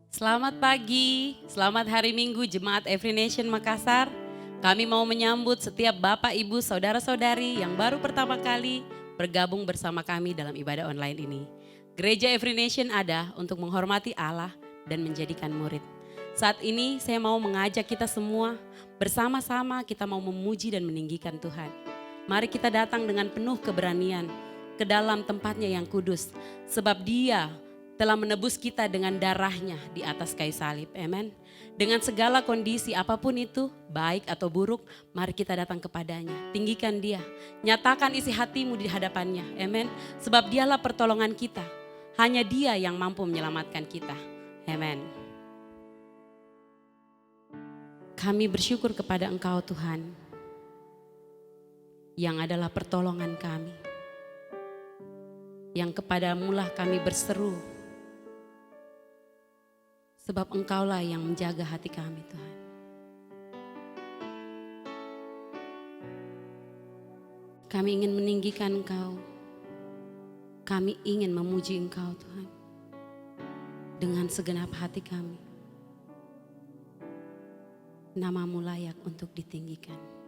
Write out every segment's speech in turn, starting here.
Selamat pagi, selamat hari Minggu Jemaat Every Nation Makassar. Kami mau menyambut setiap Bapak, Ibu, Saudara-saudari yang baru pertama kali bergabung bersama kami dalam ibadah online ini. Gereja Every Nation ada untuk menghormati Allah dan menjadikan murid. Saat ini saya mau mengajak kita semua bersama-sama kita mau memuji dan meninggikan Tuhan. Mari kita datang dengan penuh keberanian ke dalam tempatnya yang kudus. Sebab Dia telah menebus kita dengan darahnya di atas kayu salib. Amen. Dengan segala kondisi apapun itu, baik atau buruk, mari kita datang kepadanya. Tinggikan Dia. Nyatakan isi hatimu di hadapannya. Amen. Sebab Dialah pertolongan kita. Hanya Dia yang mampu menyelamatkan kita. Amen. Kami bersyukur kepada Engkau Tuhan, yang adalah pertolongan kami. Yang kepadamulah kami berseru, sebab Engkaulah yang menjaga hati kami Tuhan. Kami ingin meninggikan Engkau. Kami ingin memuji Engkau Tuhan. Dengan segenap hati kami. Namamu layak untuk ditinggikan.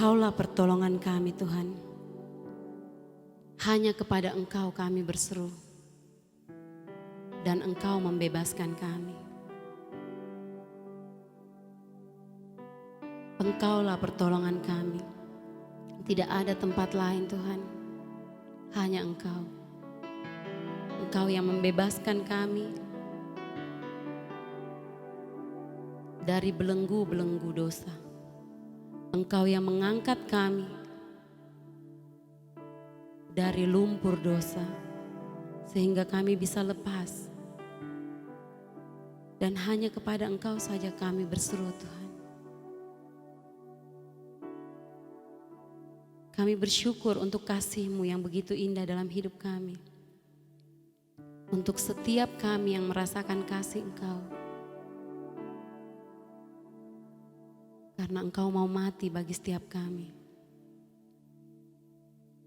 Engkaulah pertolongan kami Tuhan. Hanya kepada Engkau kami berseru. Dan Engkau membebaskan kami. Engkaulah pertolongan kami. Tidak ada tempat lain Tuhan. Hanya Engkau. Engkau yang membebaskan kami dari belenggu-belenggu dosa. Engkau yang mengangkat kami dari lumpur dosa sehingga kami bisa lepas. Dan hanya kepada Engkau saja kami berseru Tuhan. Kami bersyukur untuk kasih-Mu yang begitu indah dalam hidup kami. Untuk setiap kami yang merasakan kasih Engkau. Karena Engkau mau mati bagi setiap kami.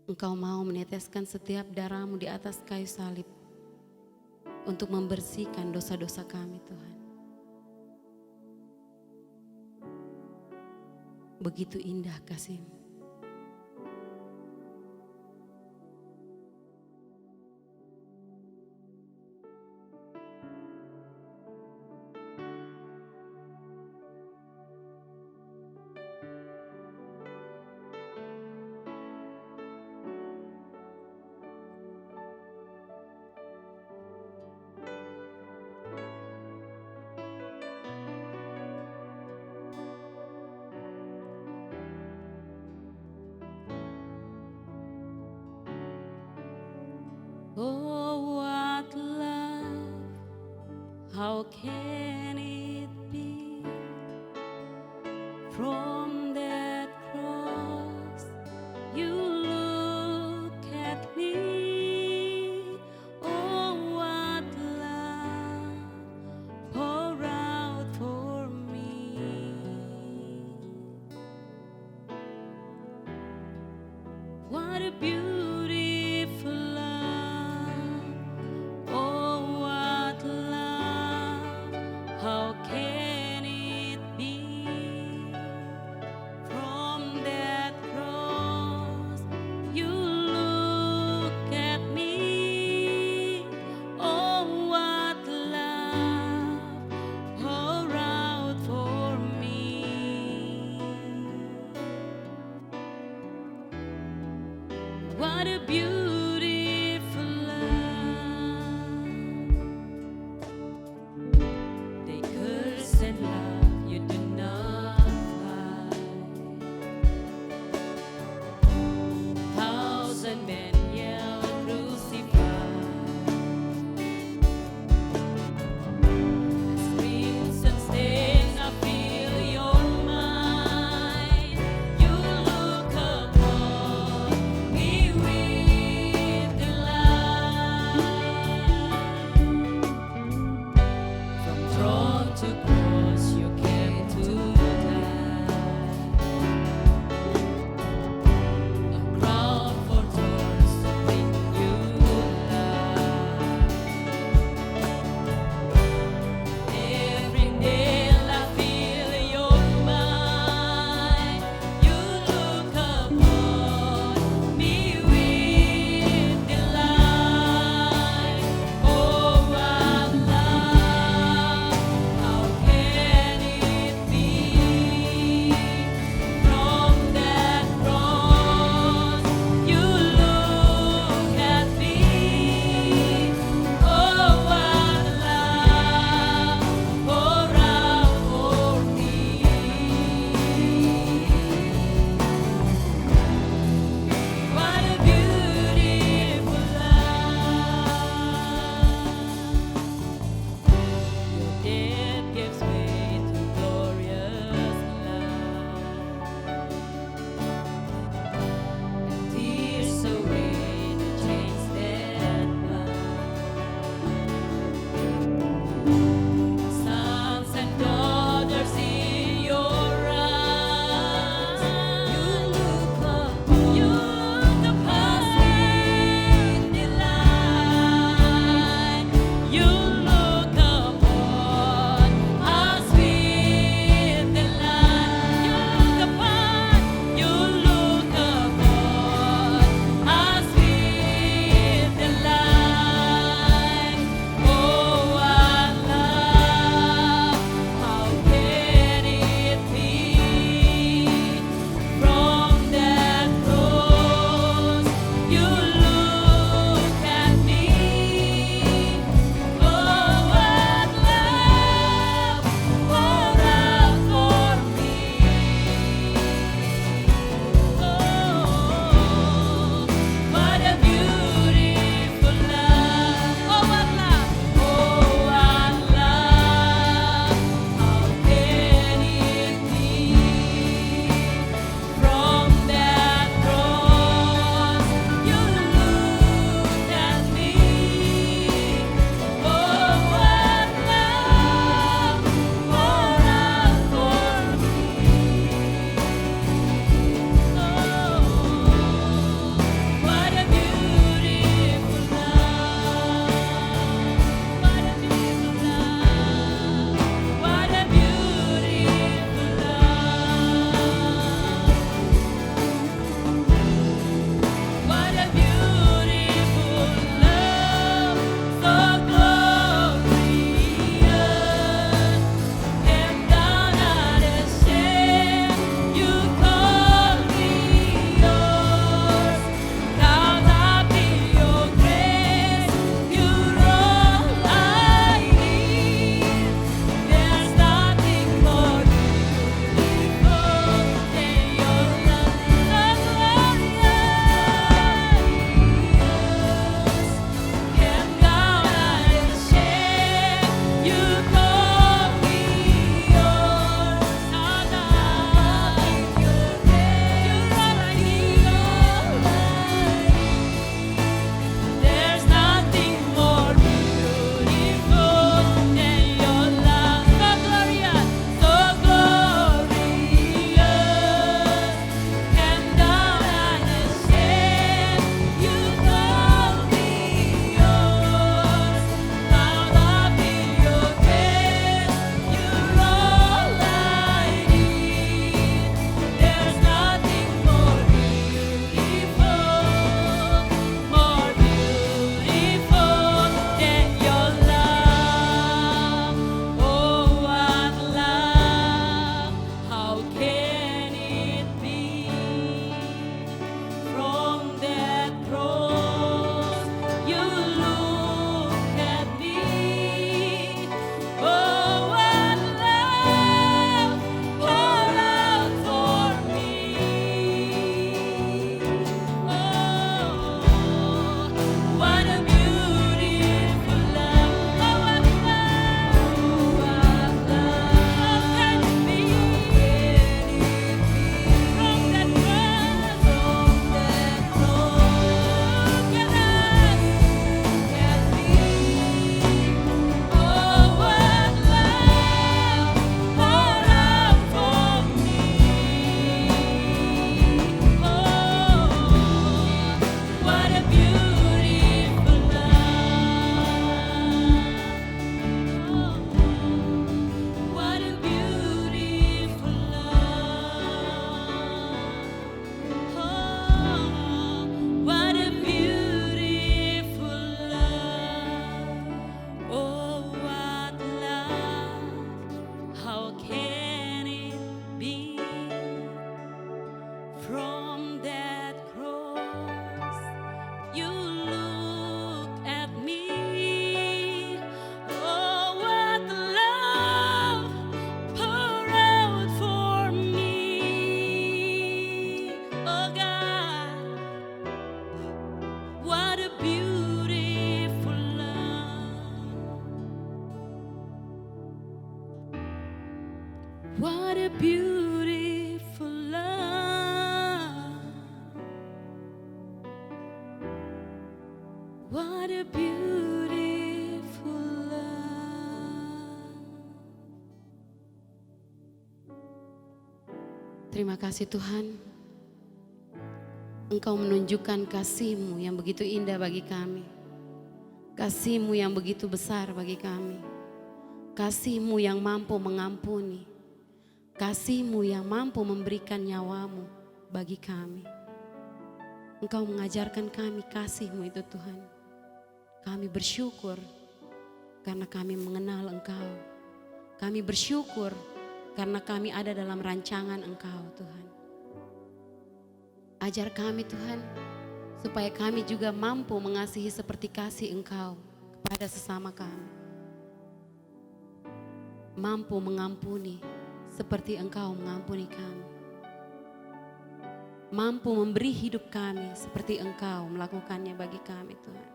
Engkau mau meneteskan setiap darah-Mu di atas kayu salib. Untuk membersihkan dosa-dosa kami Tuhan. Begitu indah kasih-Mu. Oh, what love, how can it be? From that cross, you look at me. Oh, what love, pour out for me. What a beautiful love. Oh, what love, how can it be? From that cross, you look at me. Oh, what love, pour out for me. What a beautiful love. They curse and love you do not find. Thousand men yell crucified. Screams and stains I feel your mind. You look upon me with From that cross, you look at me. Oh, what love poured out for me. Oh God, what a beautiful love. What a beautiful love. What a beautiful love. Terima kasih Tuhan. Engkau menunjukkan kasih-Mu yang begitu indah bagi kami. Kasih-Mu yang begitu besar bagi kami. Kasih-Mu yang mampu mengampuni. Kasih-Mu yang mampu memberikan nyawa-Mu bagi kami. Engkau mengajarkan kami kasih-Mu itu Tuhan. Kami bersyukur karena kami mengenal Engkau. Kami bersyukur karena kami ada dalam rancangan Engkau Tuhan. Ajar kami Tuhan, supaya kami juga mampu mengasihi seperti kasih Engkau kepada sesama kami. Mampu mengampuni seperti Engkau mengampuni kami. Mampu memberi hidup kami seperti Engkau melakukannya bagi kami Tuhan.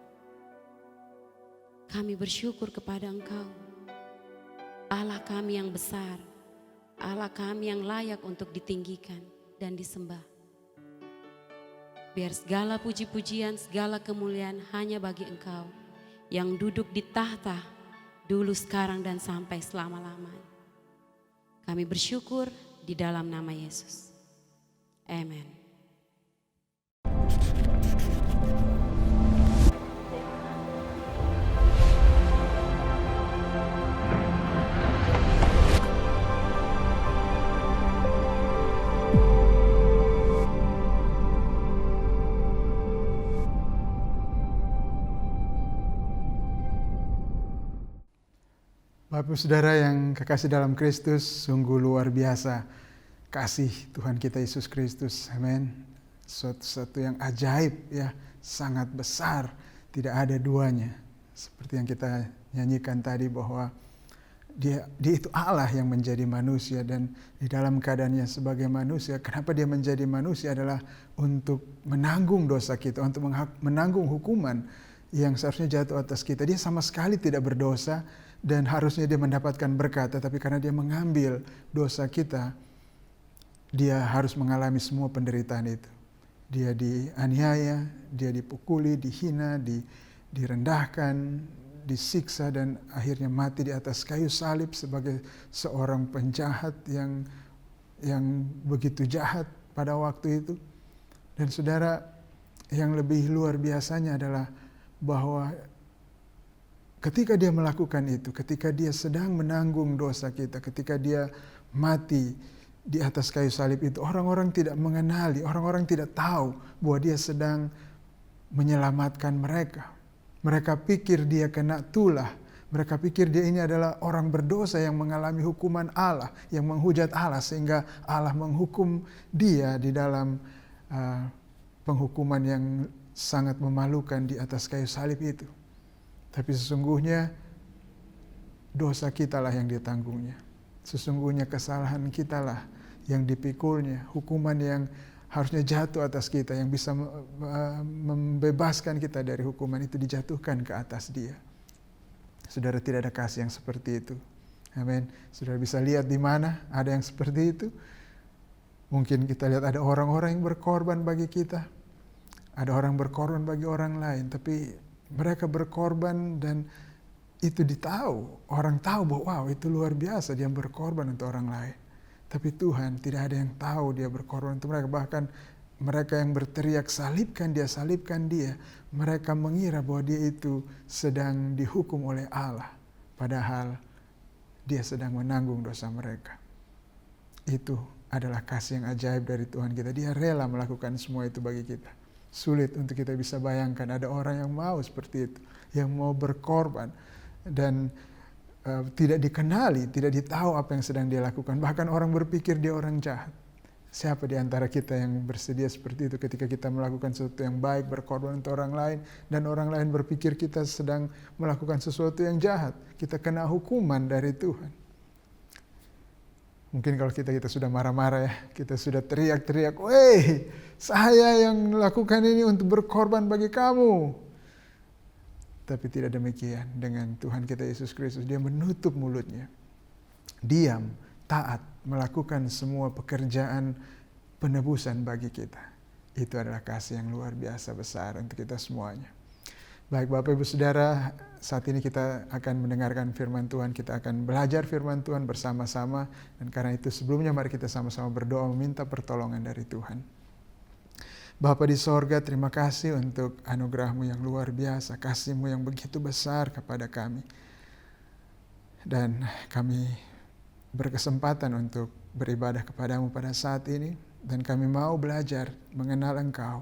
Kami bersyukur kepada Engkau, Allah kami yang besar, Allah kami yang layak untuk ditinggikan dan disembah. Biar segala puji-pujian, segala kemuliaan hanya bagi Engkau yang duduk di tahta dulu, sekarang, dan sampai selama-lamanya. Kami bersyukur di dalam nama Yesus. Amen. Bapak Ibu Saudara yang kekasih dalam Kristus, sungguh luar biasa kasih Tuhan kita Yesus Kristus. Amin. Sesuatu yang ajaib ya, sangat besar, tidak ada duanya. Seperti yang kita nyanyikan tadi bahwa dia itu Allah yang menjadi manusia, dan di dalam keadaannya sebagai manusia, kenapa dia menjadi manusia adalah untuk menanggung dosa kita, untuk menanggung hukuman yang seharusnya jatuh atas kita. Dia sama sekali tidak berdosa dan harusnya dia mendapatkan berkat, tetapi karena dia mengambil dosa kita, dia harus mengalami semua penderitaan itu. Dia dianiaya, dia dipukuli, dihina, direndahkan, disiksa, dan akhirnya mati di atas kayu salib sebagai seorang penjahat yang begitu jahat pada waktu itu. Dan saudara, yang lebih luar biasanya adalah bahwa ketika dia melakukan itu, ketika dia sedang menanggung dosa kita, ketika dia mati di atas kayu salib itu, orang-orang tidak mengenali, orang-orang tidak tahu bahwa dia sedang menyelamatkan mereka. Mereka pikir dia kena tulah, mereka pikir dia ini adalah orang berdosa yang mengalami hukuman Allah, yang menghujat Allah, sehingga Allah menghukum dia di dalam penghukuman yang sangat memalukan di atas kayu salib itu. Tapi sesungguhnya dosa kitalah yang ditanggungnya. Sesungguhnya kesalahan kitalah yang dipikulnya. Hukuman yang harusnya jatuh atas kita, yang bisa membebaskan kita dari hukuman itu, dijatuhkan ke atas dia. Saudara, tidak ada kasih yang seperti itu. Amin. Saudara bisa lihat di mana ada yang seperti itu. Mungkin kita lihat ada orang-orang yang berkorban bagi kita. Ada orang berkorban bagi orang lain, tapi mereka berkorban dan itu orang tahu bahwa wow, itu luar biasa dia berkorban untuk orang lain. Tapi Tuhan, tidak ada yang tahu dia berkorban untuk mereka. Bahkan mereka yang berteriak salibkan dia, mereka mengira bahwa dia itu sedang dihukum oleh Allah, padahal dia sedang menanggung dosa mereka. Itu adalah kasih yang ajaib dari Tuhan kita. Dia rela melakukan semua itu bagi kita. Sulit untuk kita bisa bayangkan ada orang yang mau seperti itu, yang mau berkorban dan tidak dikenali, tidak ditahu apa yang sedang dia lakukan. Bahkan orang berpikir dia orang jahat. Siapa di antara kita yang bersedia seperti itu ketika kita melakukan sesuatu yang baik, berkorban untuk orang lain, dan orang lain berpikir kita sedang melakukan sesuatu yang jahat. Kita kena hukuman dari Tuhan. Mungkin kalau kita sudah marah-marah ya, kita sudah teriak-teriak, "Weh, saya yang melakukan ini untuk berkorban bagi kamu." Tapi tidak demikian dengan Tuhan kita Yesus Kristus. Dia menutup mulutnya. Diam, taat, melakukan semua pekerjaan penebusan bagi kita. Itu adalah kasih yang luar biasa besar untuk kita semuanya. Baik Bapak Ibu Saudara, saat ini kita akan mendengarkan firman Tuhan, kita akan belajar firman Tuhan bersama-sama. Dan karena itu sebelumnya mari kita sama-sama berdoa meminta pertolongan dari Tuhan. Bapa di sorga, terima kasih untuk anugerah-Mu yang luar biasa, kasih-Mu yang begitu besar kepada kami. Dan kami berkesempatan untuk beribadah kepadamu pada saat ini. Dan kami mau belajar mengenal Engkau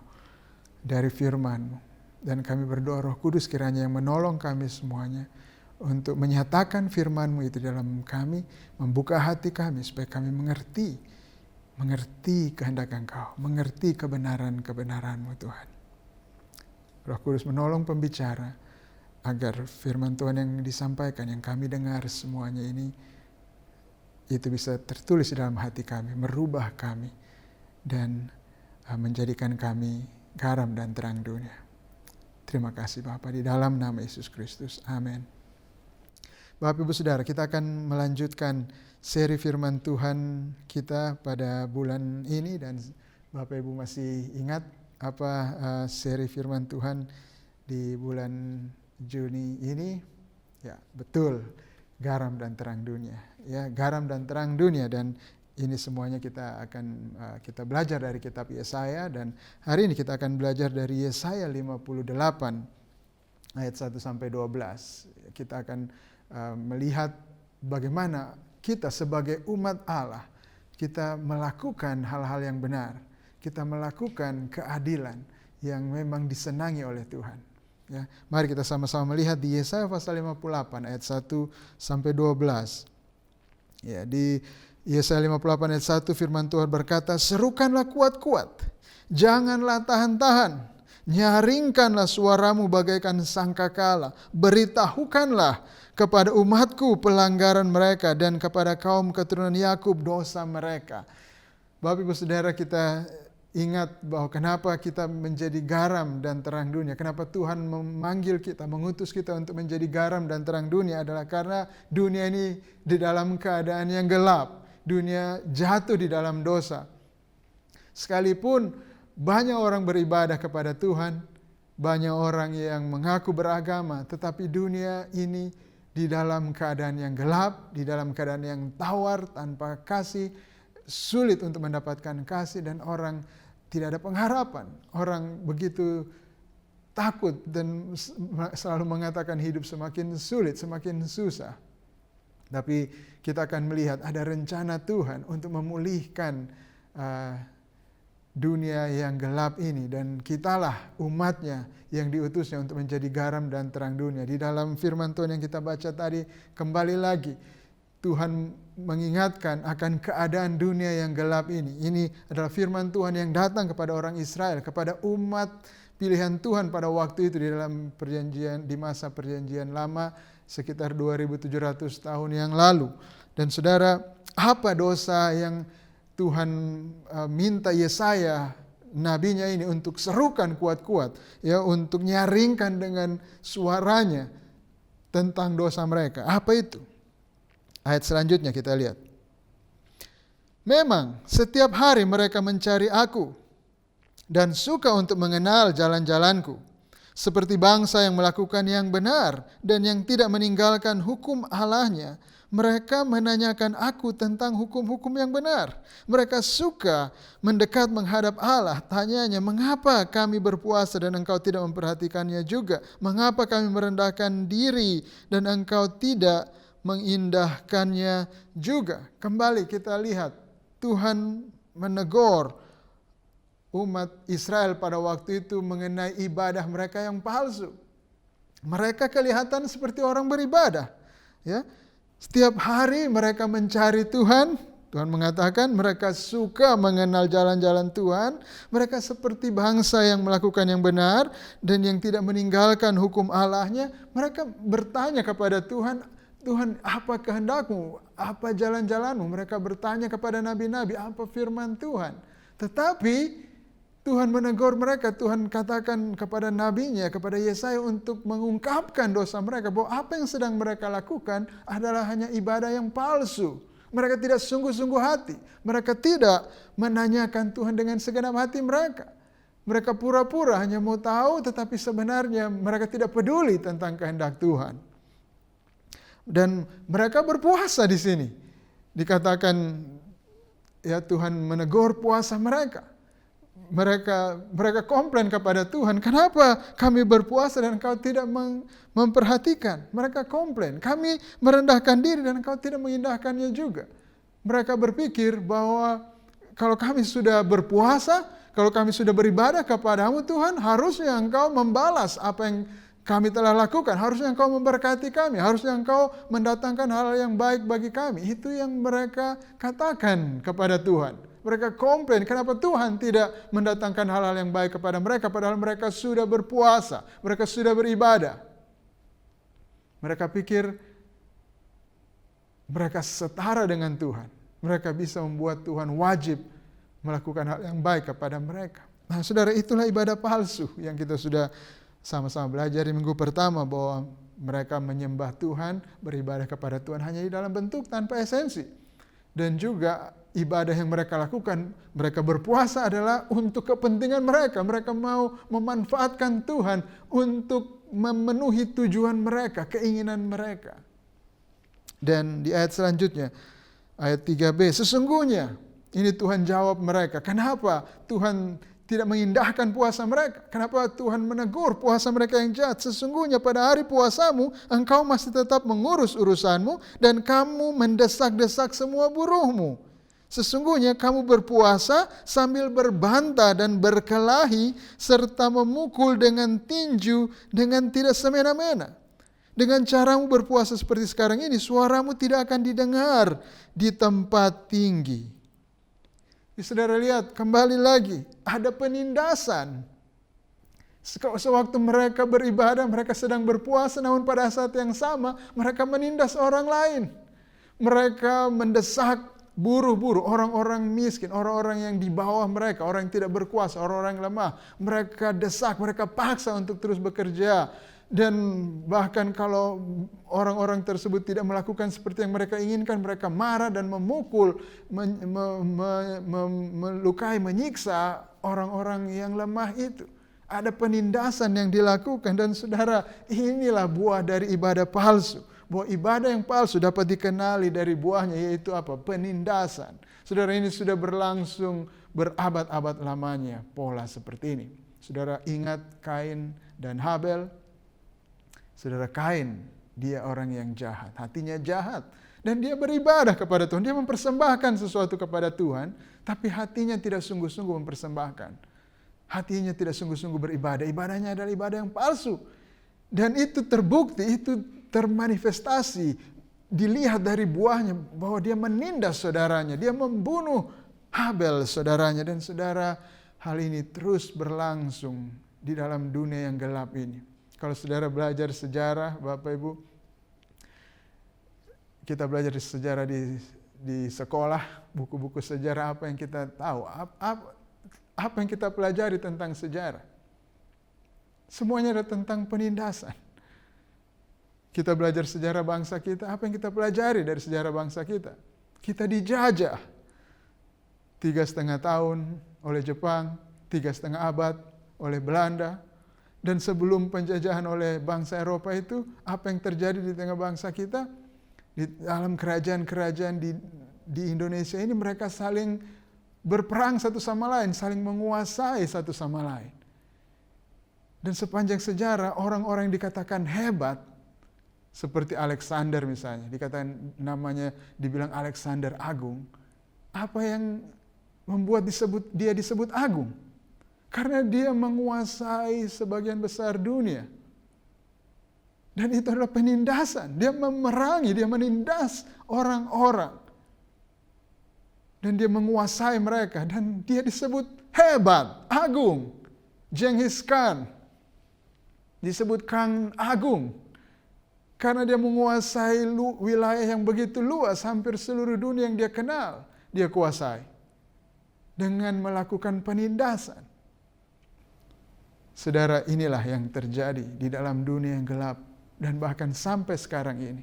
dari firman-Mu. Dan kami berdoa Roh Kudus kiranya yang menolong kami semuanya untuk menyatakan firman-Mu itu dalam kami, membuka hati kami supaya kami mengerti kehendak Engkau, mengerti kebenaran-kebenaran-Mu Tuhan. Roh Kudus menolong pembicara agar firman Tuhan yang disampaikan, yang kami dengar semuanya ini, itu bisa tertulis di dalam hati kami, merubah kami, dan menjadikan kami garam dan terang dunia. Terima kasih Bapa, di dalam nama Yesus Kristus. Amin. Bapak Ibu Saudara, kita akan melanjutkan seri firman Tuhan kita pada bulan ini. Dan Bapak Ibu masih ingat apa seri firman Tuhan di bulan Juni ini? Ya, betul. Garam dan terang dunia. Ya, garam dan terang dunia. Dan ini semuanya kita akan kita belajar dari kitab Yesaya, dan hari ini kita akan belajar dari Yesaya 58 ayat 1 sampai 12. Kita akan melihat bagaimana kita sebagai umat Allah, kita melakukan hal-hal yang benar, kita melakukan keadilan yang memang disenangi oleh Tuhan. Ya, mari kita sama-sama melihat di Yesaya pasal 58 ayat 1 sampai 12. Ya, di Yesaya 58 ayat 1 firman Tuhan berkata, "Serukanlah kuat-kuat, janganlah tahan-tahan. Nyaringkanlah suaramu bagaikan sangkakala. Beritahukanlah kepada umatku pelanggaran mereka dan kepada kaum keturunan Yakub dosa mereka." Bapak Ibu Saudara, kita ingat bahwa kenapa kita menjadi garam dan terang dunia. Kenapa Tuhan memanggil kita, mengutus kita untuk menjadi garam dan terang dunia adalah karena dunia ini di dalam keadaan yang gelap. Dunia jatuh di dalam dosa. Sekalipun banyak orang beribadah kepada Tuhan, banyak orang yang mengaku beragama, tetapi dunia ini di dalam keadaan yang gelap, di dalam keadaan yang tawar, tanpa kasih, sulit untuk mendapatkan kasih, dan orang tidak ada pengharapan. Orang begitu takut dan selalu mengatakan hidup semakin sulit, semakin susah. Tapi kita akan melihat ada rencana Tuhan untuk memulihkan dunia yang gelap ini. Dan kitalah umatnya yang diutusnya untuk menjadi garam dan terang dunia. Di dalam firman Tuhan yang kita baca tadi, kembali lagi Tuhan mengingatkan akan keadaan dunia yang gelap ini. Ini adalah firman Tuhan yang datang kepada orang Israel, kepada umat pilihan Tuhan pada waktu itu di dalam perjanjian, di masa perjanjian lama, sekitar 2700 tahun yang lalu. Dan saudara, apa dosa yang Tuhan minta Yesaya nabinya ini untuk serukan kuat-kuat, ya, untuk nyaringkan dengan suaranya tentang dosa mereka? Apa itu? Ayat selanjutnya kita lihat. "Memang setiap hari mereka mencari aku dan suka untuk mengenal jalan-jalanku. Seperti bangsa yang melakukan yang benar dan yang tidak meninggalkan hukum Allahnya, mereka menanyakan aku tentang hukum-hukum yang benar. Mereka suka mendekat menghadap Allah, tanyanya, mengapa kami berpuasa dan engkau tidak memperhatikannya juga? Mengapa kami merendahkan diri dan engkau tidak mengindahkannya juga?" Kembali kita lihat Tuhan menegur umat Israel pada waktu itu mengenai ibadah mereka yang palsu. Mereka kelihatan seperti orang beribadah, ya. Setiap hari mereka mencari Tuhan, Tuhan mengatakan mereka suka mengenal jalan-jalan Tuhan. Mereka seperti bangsa yang melakukan yang benar dan yang tidak meninggalkan hukum Allahnya. Mereka bertanya kepada Tuhan, Tuhan, apa kehendak-Mu? Apa jalan-jalan-Mu? Mereka bertanya kepada nabi-nabi, apa firman Tuhan? Tetapi Tuhan menegur mereka, Tuhan katakan kepada nabinya, kepada Yesaya untuk mengungkapkan dosa mereka, bahwa apa yang sedang mereka lakukan adalah hanya ibadah yang palsu. Mereka tidak sungguh-sungguh hati. Mereka tidak menanyakan Tuhan dengan segenap hati mereka. Mereka pura-pura hanya mau tahu, tetapi sebenarnya mereka tidak peduli tentang kehendak Tuhan. Dan mereka berpuasa di sini. Dikatakan ya Tuhan menegur puasa mereka. Mereka komplain kepada Tuhan, kenapa kami berpuasa dan Engkau tidak memperhatikan? Mereka komplain, kami merendahkan diri dan Engkau tidak mengindahkannya juga. Mereka berpikir bahwa kalau kami sudah berpuasa, kalau kami sudah beribadah kepada-Mu Tuhan, harusnya Engkau membalas apa yang kami telah lakukan. Harusnya Engkau memberkati kami, harusnya Engkau mendatangkan hal yang baik bagi kami. Itu yang mereka katakan kepada Tuhan. Mereka komplain, kenapa Tuhan tidak mendatangkan hal-hal yang baik kepada mereka, padahal mereka sudah berpuasa, mereka sudah beribadah. Mereka pikir mereka setara dengan Tuhan. Mereka bisa membuat Tuhan wajib melakukan hal yang baik kepada mereka. Nah saudara, itulah ibadah palsu yang kita sudah sama-sama belajar di minggu pertama, bahwa mereka menyembah Tuhan, beribadah kepada Tuhan hanya di dalam bentuk tanpa esensi. Dan juga ibadah yang mereka lakukan, mereka berpuasa adalah untuk kepentingan mereka. Mereka mau memanfaatkan Tuhan untuk memenuhi tujuan mereka, keinginan mereka. Dan di ayat selanjutnya, ayat 3b, sesungguhnya, ini Tuhan jawab mereka. Kenapa Tuhan tidak mengindahkan puasa mereka? Kenapa Tuhan menegur puasa mereka yang jahat? Sesungguhnya pada hari puasamu, engkau masih tetap mengurus urusanmu, dan kamu mendesak-desak semua buruhmu. Sesungguhnya kamu berpuasa sambil berbantah dan berkelahi, serta memukul dengan tinju dengan tidak semena-mena. Dengan caramu berpuasa seperti sekarang ini, suaramu tidak akan didengar di tempat tinggi. Saudara lihat, kembali lagi, ada penindasan. Sewaktu mereka beribadah, mereka sedang berpuasa, namun pada saat yang sama, mereka menindas orang lain. Mereka mendesak buruh-buruh, orang-orang miskin, orang-orang yang di bawah mereka, orang yang tidak berkuasa, orang-orang yang lemah. Mereka desak, mereka paksa untuk terus bekerja. Dan bahkan kalau orang-orang tersebut tidak melakukan seperti yang mereka inginkan, mereka marah dan memukul, melukai, menyiksa orang-orang yang lemah itu. Ada penindasan yang dilakukan, dan saudara, inilah buah dari ibadah palsu. Bahwa ibadah yang palsu dapat dikenali dari buahnya, yaitu apa? Penindasan. Saudara, ini sudah berlangsung berabad-abad lamanya pola seperti ini. Saudara ingat Kain dan Habel. Saudara, Kain, dia orang yang jahat, hatinya jahat. Dan dia beribadah kepada Tuhan, dia mempersembahkan sesuatu kepada Tuhan, tapi hatinya tidak sungguh-sungguh mempersembahkan. Hatinya tidak sungguh-sungguh beribadah, ibadahnya adalah ibadah yang palsu. Dan itu terbukti, itu termanifestasi, dilihat dari buahnya, bahwa dia menindas saudaranya, dia membunuh Habel saudaranya. Dan saudara, hal ini terus berlangsung di dalam dunia yang gelap ini. Kalau saudara belajar sejarah, Bapak Ibu, kita belajar sejarah di sekolah, buku-buku sejarah, apa yang kita tahu, apa yang kita pelajari tentang sejarah. Semuanya ada tentang penindasan. Kita belajar sejarah bangsa kita, apa yang kita pelajari dari sejarah bangsa kita? Kita dijajah 3,5 tahun oleh Jepang, 3,5 abad oleh Belanda. Dan sebelum penjajahan oleh bangsa Eropa itu, apa yang terjadi di tengah bangsa kita? Di dalam kerajaan-kerajaan di Indonesia ini, mereka saling berperang satu sama lain, saling menguasai satu sama lain. Dan sepanjang sejarah, orang-orang yang dikatakan hebat, seperti Alexander misalnya, dikatakan namanya, dibilang Alexander Agung. Apa yang membuat dia disebut agung? Karena dia menguasai sebagian besar dunia. Dan itu adalah penindasan. Dia memerangi, dia menindas orang-orang. Dan dia menguasai mereka. Dan dia disebut hebat, agung. Genghis Khan disebut Kang Agung. Karena dia menguasai wilayah yang begitu luas. Hampir seluruh dunia yang dia kenal, dia kuasai. Dengan melakukan penindasan. Saudara, inilah yang terjadi di dalam dunia yang gelap. Dan bahkan sampai sekarang ini.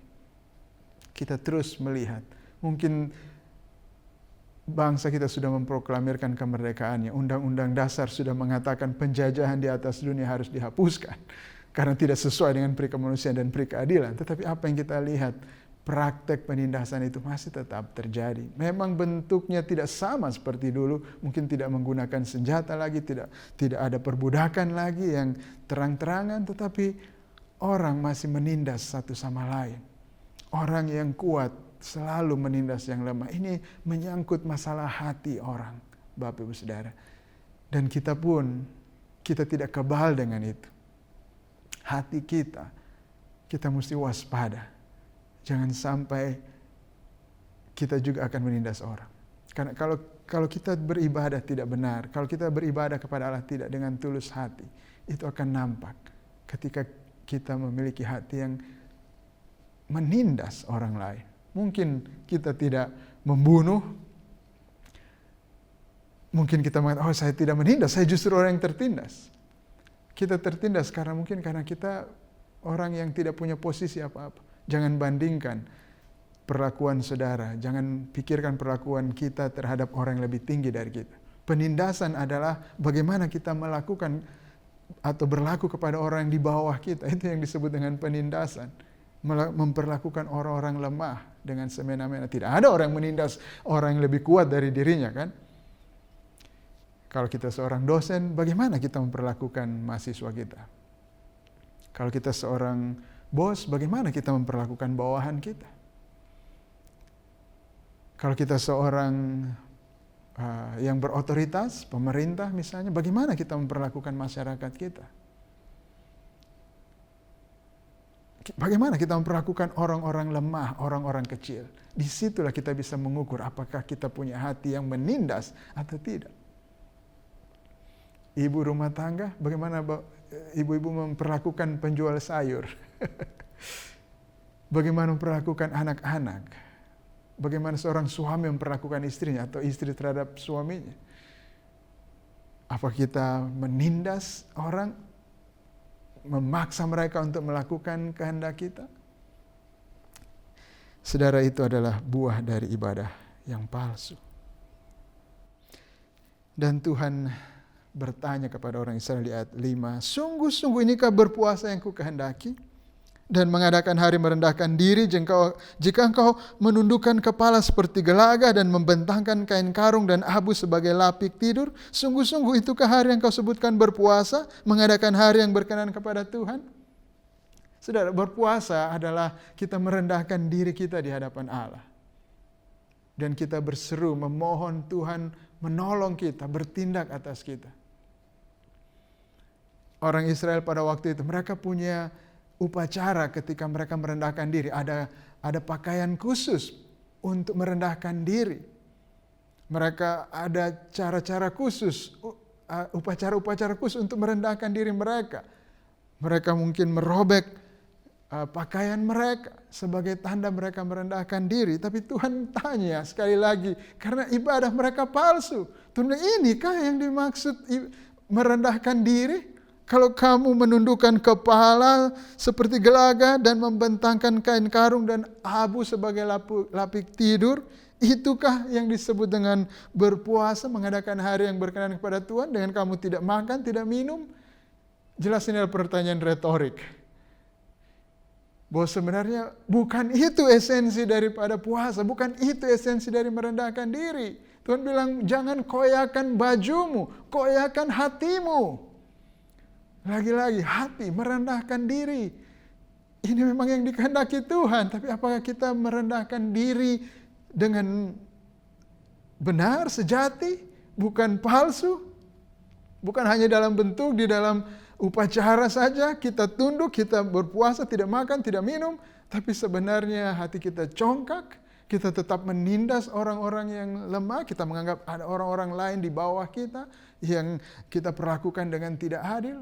Kita terus melihat. Mungkin bangsa kita sudah memproklamirkan kemerdekaannya. Undang-undang dasar sudah mengatakan penjajahan di atas dunia harus dihapuskan. Karena tidak sesuai dengan peri kemanusiaan dan peri keadilan. Tetapi apa yang kita lihat, praktek penindasan itu masih tetap terjadi. Memang bentuknya tidak sama seperti dulu. Mungkin tidak menggunakan senjata lagi, tidak ada perbudakan lagi yang terang-terangan. Tetapi orang masih menindas satu sama lain. Orang yang kuat selalu menindas yang lemah. Ini menyangkut masalah hati orang, Bapak Ibu Saudara. Dan kita pun, kita tidak kebal dengan itu. Hati kita mesti waspada. Jangan sampai kita juga akan menindas orang. Karena kalau kita beribadah tidak benar, kalau kita beribadah kepada Allah tidak dengan tulus hati, itu akan nampak ketika kita memiliki hati yang menindas orang lain. Mungkin kita tidak membunuh, mungkin kita mengatakan, oh saya tidak menindas, saya justru orang yang tertindas. Kita tertindas karena kita orang yang tidak punya posisi apa-apa. Jangan bandingkan perlakuan saudara, jangan pikirkan perlakuan kita terhadap orang yang lebih tinggi dari kita. Penindasan adalah bagaimana kita melakukan atau berlaku kepada orang yang di bawah kita. Itu yang disebut dengan penindasan. Memperlakukan orang-orang lemah dengan semena-mena. Tidak ada orang yang menindas orang yang lebih kuat dari dirinya, kan? Kalau kita seorang dosen, bagaimana kita memperlakukan mahasiswa kita? Kalau kita seorang bos, bagaimana kita memperlakukan bawahan kita? Kalau kita seorang yang berotoritas, pemerintah misalnya, bagaimana kita memperlakukan masyarakat kita? Bagaimana kita memperlakukan orang-orang lemah, orang-orang kecil? Disitulah kita bisa mengukur apakah kita punya hati yang menindas atau tidak. Ibu rumah tangga, bagaimana ibu-ibu memperlakukan penjual sayur? Bagaimana memperlakukan anak-anak? Bagaimana seorang suami memperlakukan istrinya atau istri terhadap suaminya? Apa kita menindas orang? Memaksa mereka untuk melakukan kehendak kita? Saudara, itu adalah buah dari ibadah yang palsu. Dan Tuhan bertanya kepada orang Israel di ayat 5, sungguh-sungguh inikah berpuasa yang kukehendaki? Dan mengadakan hari merendahkan diri jika engkau menundukkan kepala seperti gelaga dan membentangkan kain karung dan abu sebagai lapik tidur? Sungguh-sungguh itukah hari yang kau sebutkan berpuasa, mengadakan hari yang berkenan kepada Tuhan? Saudara, berpuasa adalah kita merendahkan diri kita di hadapan Allah. Dan kita berseru memohon Tuhan menolong kita, bertindak atas kita. Orang Israel pada waktu itu, mereka punya upacara ketika mereka merendahkan diri. Ada pakaian khusus untuk merendahkan diri. Mereka ada cara-cara khusus, upacara-upacara khusus untuk merendahkan diri mereka. Mereka mungkin merobek pakaian mereka sebagai tanda mereka merendahkan diri. Tapi Tuhan tanya sekali lagi, karena ibadah mereka palsu. Tuhan bilang, inikah yang dimaksud merendahkan diri? Kalau kamu menundukkan kepala seperti gelaga dan membentangkan kain karung dan abu sebagai lapik tidur, itukah yang disebut dengan berpuasa, mengadakan hari yang berkenan kepada Tuhan dengan kamu tidak makan, tidak minum? Jelas ini adalah pertanyaan retorik. Bahwa sebenarnya bukan itu esensi daripada puasa, bukan itu esensi dari merendahkan diri. Tuhan bilang, jangan koyakan bajumu, koyakan hatimu. Lagi-lagi hati, merendahkan diri. Ini memang yang dikehendaki Tuhan. Tapi apakah kita merendahkan diri dengan benar, sejati, bukan palsu? Bukan hanya dalam bentuk, di dalam upacara saja kita tunduk, kita berpuasa, tidak makan, tidak minum. Tapi sebenarnya hati kita congkak, Kita tetap menindas orang-orang yang lemah, kita menganggap ada orang-orang lain di bawah kita yang kita perlakukan dengan tidak adil.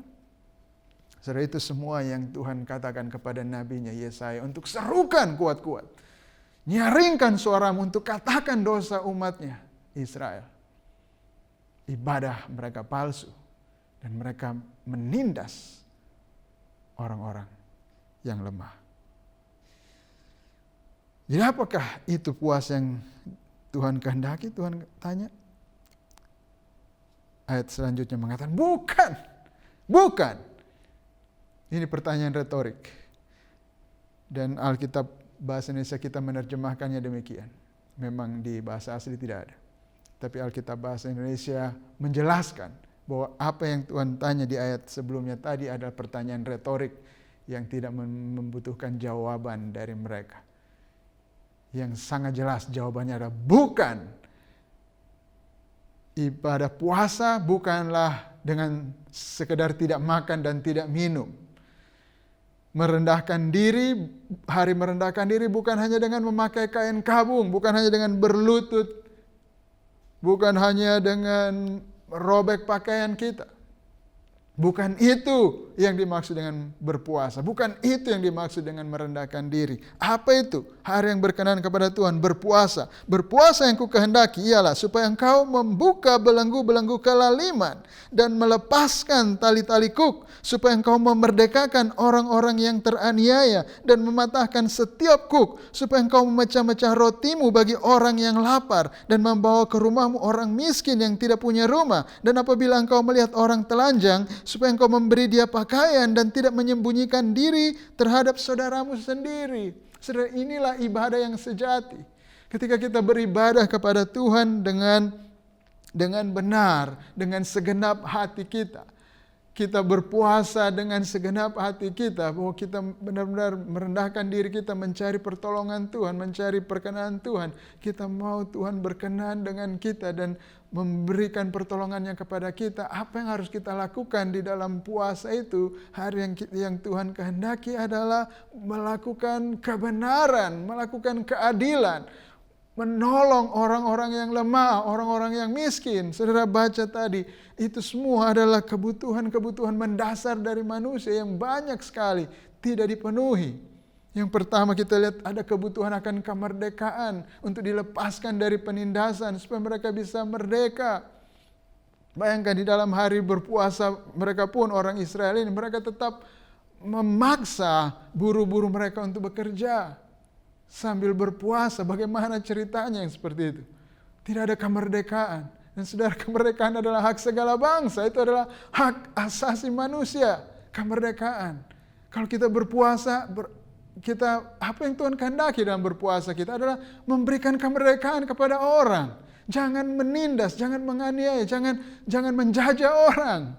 Saudara, itu semua yang Tuhan katakan kepada nabinya Yesaya untuk serukan kuat-kuat. Nyaringkan suaramu untuk katakan dosa umatnya Israel. Ibadah mereka palsu dan mereka menindas orang-orang yang lemah. Jadi apakah itu puasa yang Tuhan kehendaki? Tuhan tanya. Ayat selanjutnya mengatakan, bukan. Bukan. Ini pertanyaan retorik. Dan Alkitab bahasa Indonesia kita menerjemahkannya demikian. Memang di bahasa asli tidak ada. Tapi Alkitab bahasa Indonesia menjelaskan bahwa apa yang Tuhan tanya di ayat sebelumnya tadi adalah pertanyaan retorik yang tidak membutuhkan jawaban dari mereka. Yang sangat jelas jawabannya adalah bukan. Ibadah puasa bukanlah dengan sekedar tidak makan dan tidak minum. Merendahkan diri, hari merendahkan diri bukan hanya dengan memakai kain kabung, bukan hanya dengan berlutut, bukan hanya dengan robek pakaian kita. Bukan itu yang dimaksud dengan berpuasa. Bukan itu yang dimaksud dengan merendahkan diri. Apa itu? Hari yang berkenan kepada Tuhan, berpuasa. Berpuasa yang kukehendaki ialah supaya engkau membuka belenggu-belenggu kelaliman dan melepaskan tali-tali kuk, supaya engkau memerdekakan orang-orang yang teraniaya dan mematahkan setiap kuk, supaya engkau memecah-mecah rotimu bagi orang yang lapar dan membawa ke rumahmu orang miskin yang tidak punya rumah. Dan apabila engkau melihat orang telanjang, supaya engkau memberi dia pakaian dan tidak menyembunyikan diri terhadap saudaramu sendiri. Saudara, inilah ibadah yang sejati. Ketika kita beribadah kepada Tuhan dengan benar, dengan segenap hati kita. Kita berpuasa dengan segenap hati kita, bahwa kita benar-benar merendahkan diri kita, mencari pertolongan Tuhan, mencari perkenan Tuhan. Kita mau Tuhan berkenan dengan kita dan memberikan pertolongannya kepada kita. Apa yang harus kita lakukan di dalam puasa itu? Hari yang Tuhan kehendaki adalah melakukan kebenaran, melakukan keadilan, menolong orang-orang yang lemah, orang-orang yang miskin. Saudara baca tadi, itu semua adalah kebutuhan-kebutuhan mendasar dari manusia yang banyak sekali tidak dipenuhi. Yang pertama kita lihat ada kebutuhan akan kemerdekaan, untuk dilepaskan dari penindasan supaya mereka bisa merdeka. Bayangkan di dalam hari berpuasa mereka pun, orang Israel ini, mereka tetap memaksa buru-buru mereka untuk bekerja sambil berpuasa. Bagaimana ceritanya yang seperti itu? Tidak ada kemerdekaan. Dan saudara, kemerdekaan adalah hak segala bangsa. Itu adalah hak asasi manusia. Kemerdekaan. Kalau kita berpuasa, apa yang Tuhan kehendaki dalam berpuasa kita adalah memberikan kemerdekaan kepada orang. Jangan menindas, jangan menganiaya, jangan menjajah orang.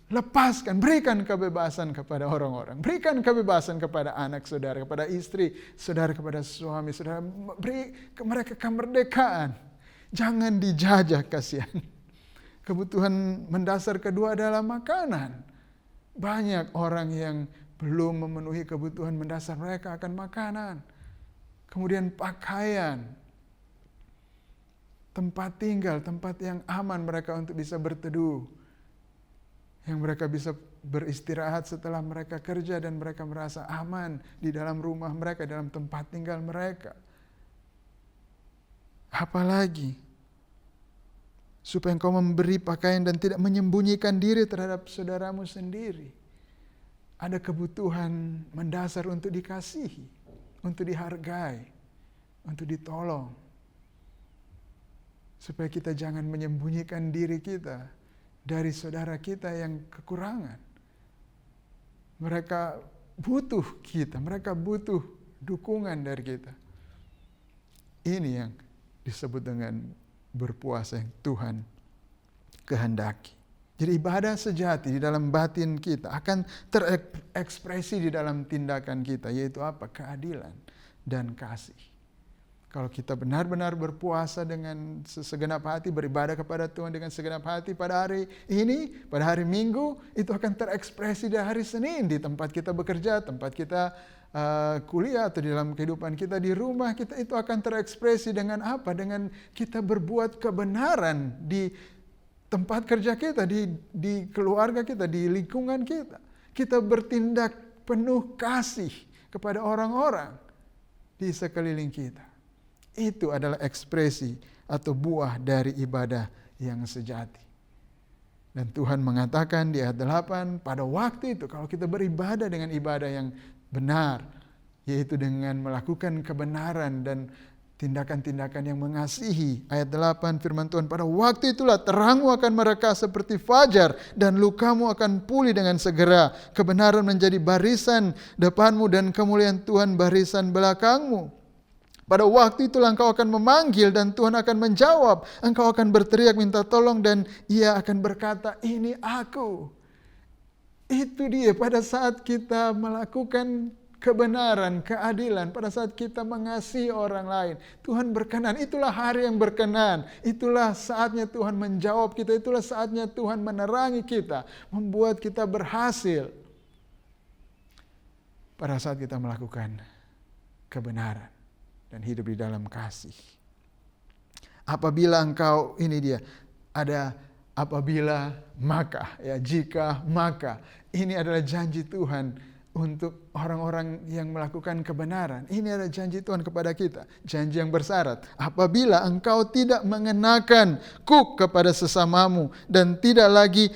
Lepaskan, berikan kebebasan kepada orang-orang. Berikan kebebasan kepada anak saudara, kepada istri saudara, kepada suami saudara. Beri mereka kemerdekaan. Jangan dijajah, kasihan. Kebutuhan mendasar kedua adalah makanan. Banyak orang yang belum memenuhi kebutuhan mendasar mereka akan makanan. Kemudian pakaian. Tempat tinggal, tempat yang aman mereka untuk bisa berteduh. Yang mereka bisa beristirahat setelah mereka kerja dan mereka merasa aman di dalam rumah mereka, dalam tempat tinggal mereka. Apalagi supaya engkau memberi pakaian dan tidak menyembunyikan diri terhadap saudaramu sendiri. Ada kebutuhan mendasar untuk dikasihi, untuk dihargai, untuk ditolong. Supaya kita jangan menyembunyikan diri kita dari saudara kita yang kekurangan. Mereka butuh kita, mereka butuh dukungan dari kita. Ini yang disebut dengan berpuasa yang Tuhan kehendaki. Jadi ibadah sejati di dalam batin kita akan terekspresi di dalam tindakan kita, yaitu apa? Keadilan dan kasih. Kalau kita benar-benar berpuasa dengan segenap hati, beribadah kepada Tuhan dengan segenap hati pada hari ini, pada hari Minggu, itu akan terekspresi di hari Senin, di tempat kita bekerja, tempat kita kuliah atau di dalam kehidupan kita di rumah kita, itu akan terekspresi dengan apa? Dengan kita berbuat kebenaran di tempat kerja kita, di keluarga kita, di lingkungan kita. Kita bertindak penuh kasih kepada orang-orang di sekeliling kita. Itu adalah ekspresi atau buah dari ibadah yang sejati. Dan Tuhan mengatakan di ayat 8, pada waktu itu kalau kita beribadah dengan ibadah yang benar, yaitu dengan melakukan kebenaran dan tindakan-tindakan yang mengasihi. Ayat 8 firman Tuhan, pada waktu itulah terangmu akan mereka seperti fajar dan lukamu akan pulih dengan segera. Kebenaran menjadi barisan depanmu dan kemuliaan Tuhan barisan belakangmu. Pada waktu itulah engkau akan memanggil dan Tuhan akan menjawab. Engkau akan berteriak minta tolong dan Ia akan berkata, ini aku. Itu dia pada saat kita melakukan kebenaran, keadilan, pada saat kita mengasihi orang lain. Tuhan berkenan, itulah hari yang berkenan. Itulah saatnya Tuhan menjawab kita, itulah saatnya Tuhan menerangi kita, membuat kita berhasil. Pada saat kita melakukan kebenaran dan hidup di dalam kasih. Apabila engkau, ini dia, ada apabila maka, ya jika maka. Ini adalah janji Tuhan untuk orang-orang yang melakukan kebenaran. Ini adalah janji Tuhan kepada kita. Janji yang bersyarat. Apabila engkau tidak mengenakan kuk kepada sesamamu dan tidak lagi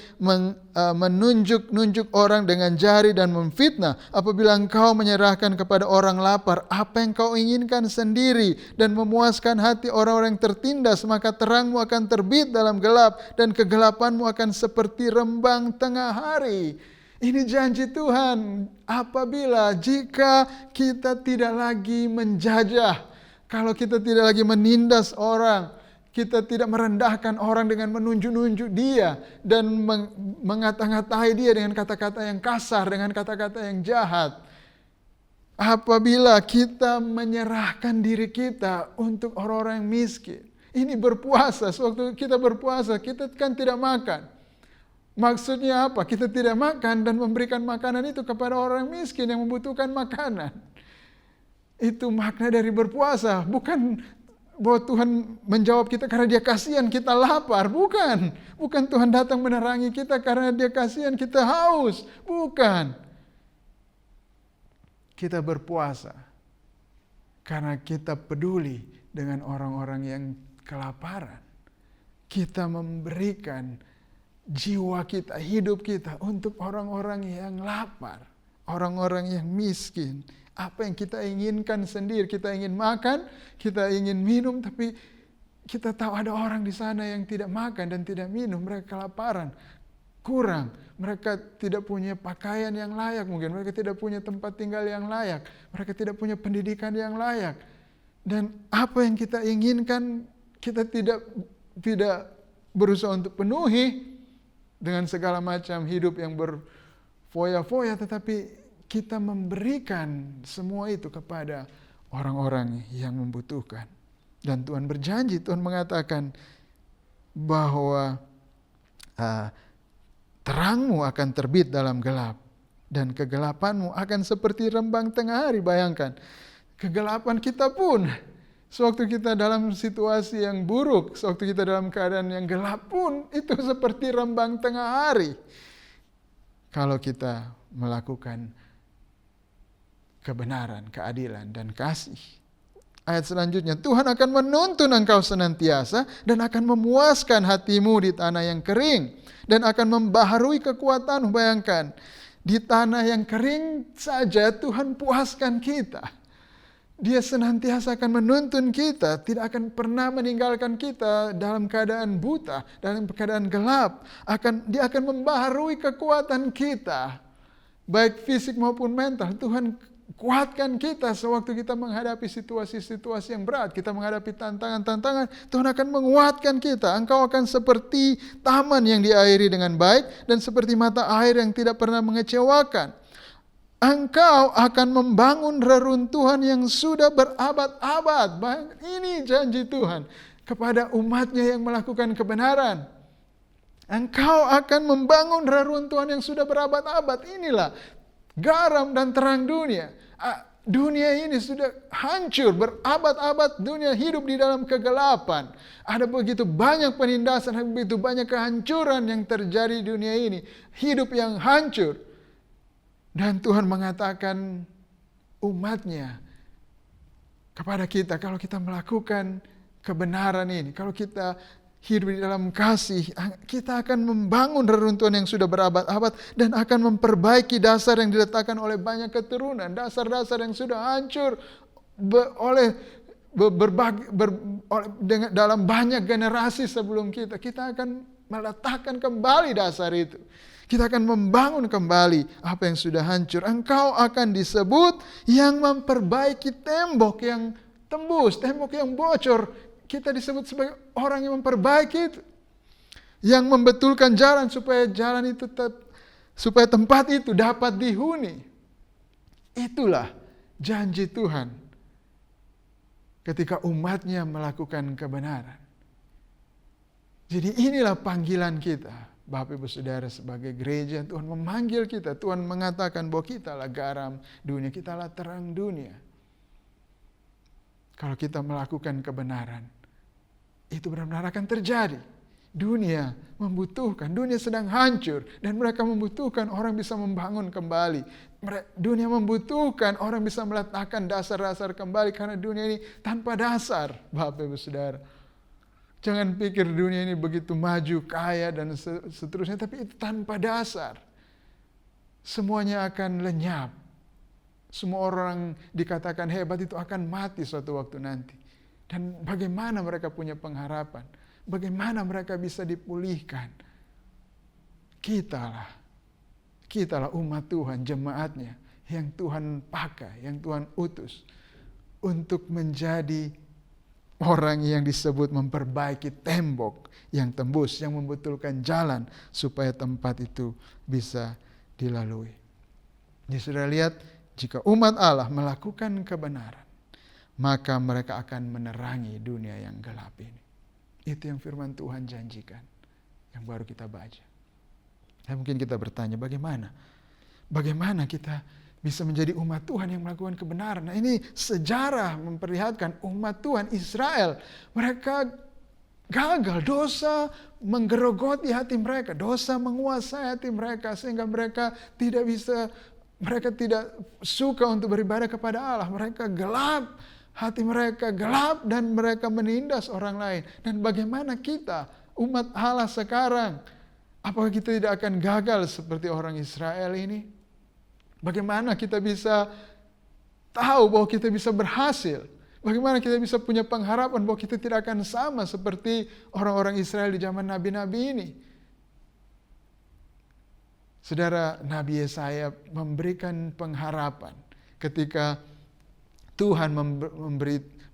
menunjuk-nunjuk orang dengan jari dan memfitnah. Apabila engkau menyerahkan kepada orang lapar apa yang kau inginkan sendiri dan memuaskan hati orang-orang yang tertindas, maka terangmu akan terbit dalam gelap dan kegelapanmu akan seperti rembang tengah hari. Ini janji Tuhan, apabila jika kita tidak lagi menjajah, kalau kita tidak lagi menindas orang, kita tidak merendahkan orang dengan menunjuk-nunjuk dia dan mengata-ngatai dia dengan kata-kata yang kasar, dengan kata-kata yang jahat. Apabila kita menyerahkan diri kita untuk orang-orang yang miskin. Ini berpuasa, sewaktu kita berpuasa, kita kan tidak makan. Maksudnya apa? Kita tidak makan dan memberikan makanan itu kepada orang miskin yang membutuhkan makanan. Itu makna dari berpuasa. Bukan bahwa Tuhan menjawab kita karena Dia kasihan kita lapar. Bukan. Bukan Tuhan datang menerangi kita karena Dia kasihan kita haus. Bukan. Kita berpuasa karena kita peduli dengan orang-orang yang kelaparan. Kita memberikan jiwa kita, hidup kita untuk orang-orang yang lapar, orang-orang yang miskin. Apa yang kita inginkan sendiri, kita ingin makan, kita ingin minum, tapi kita tahu ada orang di sana yang tidak makan dan tidak minum, mereka kelaparan, kurang, mereka tidak punya pakaian yang layak, mungkin mereka tidak punya tempat tinggal yang layak, mereka tidak punya pendidikan yang layak. Dan apa yang kita inginkan, kita tidak berusaha untuk penuhi dengan segala macam hidup yang berfoya-foya, tetapi kita memberikan semua itu kepada orang-orang yang membutuhkan. Dan Tuhan berjanji, Tuhan mengatakan bahwa terangmu akan terbit dalam gelap dan kegelapanmu akan seperti rembang tengah hari. Bayangkan, kegelapan kita pun, sewaktu kita dalam situasi yang buruk, sewaktu kita dalam keadaan yang gelap pun, itu seperti rembang tengah hari. Kalau kita melakukan kebenaran, keadilan, dan kasih. Ayat selanjutnya, Tuhan akan menuntun engkau senantiasa dan akan memuaskan hatimu di tanah yang kering. Dan akan membaharui kekuatanmu. Bayangkan, di tanah yang kering saja Tuhan puaskan kita. Dia senantiasa akan menuntun kita, tidak akan pernah meninggalkan kita dalam keadaan buta, dalam keadaan gelap. Dia akan membaharui kekuatan kita, baik fisik maupun mental. Tuhan kuatkan kita sewaktu kita menghadapi situasi-situasi yang berat, kita menghadapi tantangan-tantangan. Tuhan akan menguatkan kita. Engkau akan seperti taman yang diairi dengan baik dan seperti mata air yang tidak pernah mengecewakan. Engkau akan membangun reruntuhan yang sudah berabad-abad. Ini janji Tuhan kepada umatnya yang melakukan kebenaran. Engkau akan membangun reruntuhan yang sudah berabad-abad. Inilah garam dan terang dunia. Dunia ini sudah hancur, berabad-abad dunia hidup di dalam kegelapan. Ada begitu banyak penindasan, ada begitu banyak kehancuran yang terjadi di dunia ini. Hidup yang hancur. Dan Tuhan mengatakan umatnya kepada kita, kalau kita melakukan kebenaran ini, kalau kita hidup di dalam kasih, kita akan membangun reruntuhan yang sudah berabad-abad dan akan memperbaiki dasar yang diletakkan oleh banyak keturunan, dasar-dasar yang sudah hancur dalam banyak generasi sebelum kita. Kita akan meletakkan kembali dasar itu. Kita akan membangun kembali apa yang sudah hancur. Engkau akan disebut yang memperbaiki tembok yang tembus, tembok yang bocor. Kita disebut sebagai orang yang memperbaiki itu. Yang membetulkan jalan supaya jalan itu supaya tempat itu dapat dihuni. Itulah janji Tuhan ketika umatnya melakukan kebenaran. Jadi inilah panggilan kita. Bapak Ibu Saudara, sebagai gereja, Tuhan memanggil kita. Tuhan mengatakan bahwa kitalah garam dunia, kitalah terang dunia. Kalau kita melakukan kebenaran, itu benar-benar akan terjadi. Dunia membutuhkan, dunia sedang hancur, dan mereka membutuhkan orang bisa membangun kembali. Dunia membutuhkan orang bisa meletakkan dasar-dasar kembali, karena dunia ini tanpa dasar, Bapak Ibu Saudara. Jangan pikir dunia ini begitu maju, kaya, dan seterusnya, tapi itu tanpa dasar. Semuanya akan lenyap. Semua orang dikatakan hebat itu akan mati suatu waktu nanti. Dan bagaimana mereka punya pengharapan? Bagaimana mereka bisa dipulihkan? Kitalah umat Tuhan, jemaatnya, yang Tuhan pakai, yang Tuhan utus untuk menjadi orang yang disebut memperbaiki tembok yang tembus, yang membetulkan jalan supaya tempat itu bisa dilalui. Jadi sudah lihat, jika umat Allah melakukan kebenaran, maka mereka akan menerangi dunia yang gelap ini. Itu yang firman Tuhan janjikan, yang baru kita baca. Dan mungkin kita bertanya, bagaimana kita bisa menjadi umat Tuhan yang melakukan kebenaran? Nah, ini sejarah memperlihatkan umat Tuhan Israel. Mereka gagal, dosa menggerogoti hati mereka, dosa menguasai hati mereka, sehingga mereka tidak suka untuk beribadah kepada Allah. Mereka gelap, hati mereka gelap, dan mereka menindas orang lain. Dan bagaimana kita, umat Allah sekarang, apakah kita tidak akan gagal seperti orang Israel ini? Bagaimana kita bisa tahu bahwa kita bisa berhasil? Bagaimana kita bisa punya pengharapan bahwa kita tidak akan sama seperti orang-orang Israel di zaman nabi-nabi ini? Saudara, Nabi Yesaya memberikan pengharapan ketika Tuhan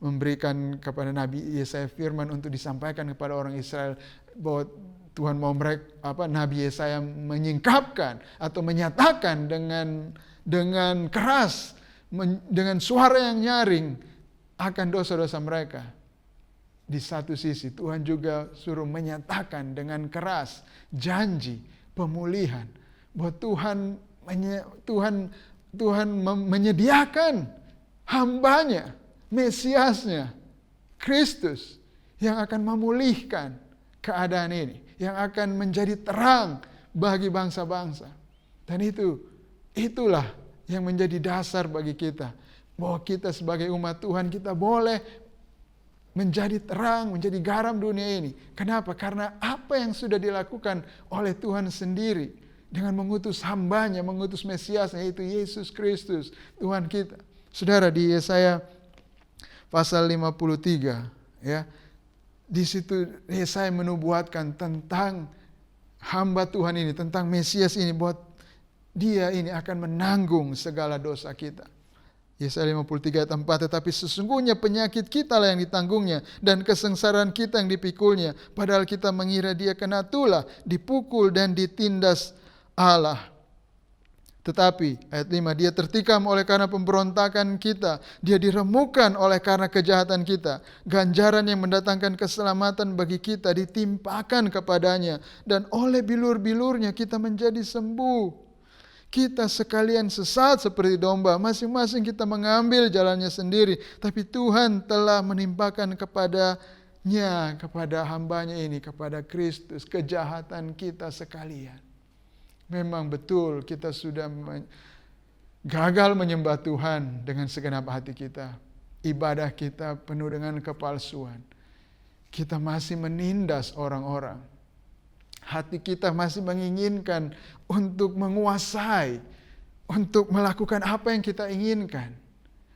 memberikan kepada Nabi Yesaya firman untuk disampaikan kepada orang Israel bahwa Tuhan mau Nabi Yesaya menyingkapkan atau menyatakan dengan keras, dengan suara yang nyaring akan dosa-dosa mereka. Di satu sisi Tuhan juga suruh menyatakan dengan keras janji pemulihan, bahwa Tuhan menyediakan hambanya, Mesiasnya, Kristus, yang akan memulihkan keadaan ini, yang akan menjadi terang bagi bangsa-bangsa. Dan itulah yang menjadi dasar bagi kita, bahwa kita sebagai umat Tuhan, kita boleh menjadi terang, menjadi garam dunia ini. Kenapa? Karena apa yang sudah dilakukan oleh Tuhan sendiri dengan mengutus hambanya, mengutus Mesiasnya, yaitu Yesus Kristus, Tuhan kita. Saudara, di Yesaya pasal 53, ya, di situ Yesaya menubuatkan tentang hamba Tuhan ini, tentang Mesias ini, bahwa dia ini akan menanggung segala dosa kita. Yesaya 53 ayat 4, tetapi sesungguhnya penyakit kita lah yang ditanggungnya, dan kesengsaraan kita yang dipikulnya, padahal kita mengira dia kena tulah, dipukul dan ditindas Allah. Tetapi ayat 5, dia tertikam oleh karena pemberontakan kita, dia diremukkan oleh karena kejahatan kita. Ganjaran yang mendatangkan keselamatan bagi kita ditimpakan kepadanya, dan oleh bilur-bilurnya kita menjadi sembuh. Kita sekalian sesat seperti domba, masing-masing kita mengambil jalannya sendiri. Tapi Tuhan telah menimpakan kepadanya, kepada hambanya ini, kepada Kristus, kejahatan kita sekalian. Memang betul kita sudah gagal menyembah Tuhan dengan segenap hati kita. Ibadah kita penuh dengan kepalsuan. Kita masih menindas orang-orang. Hati kita masih menginginkan untuk menguasai, untuk melakukan apa yang kita inginkan,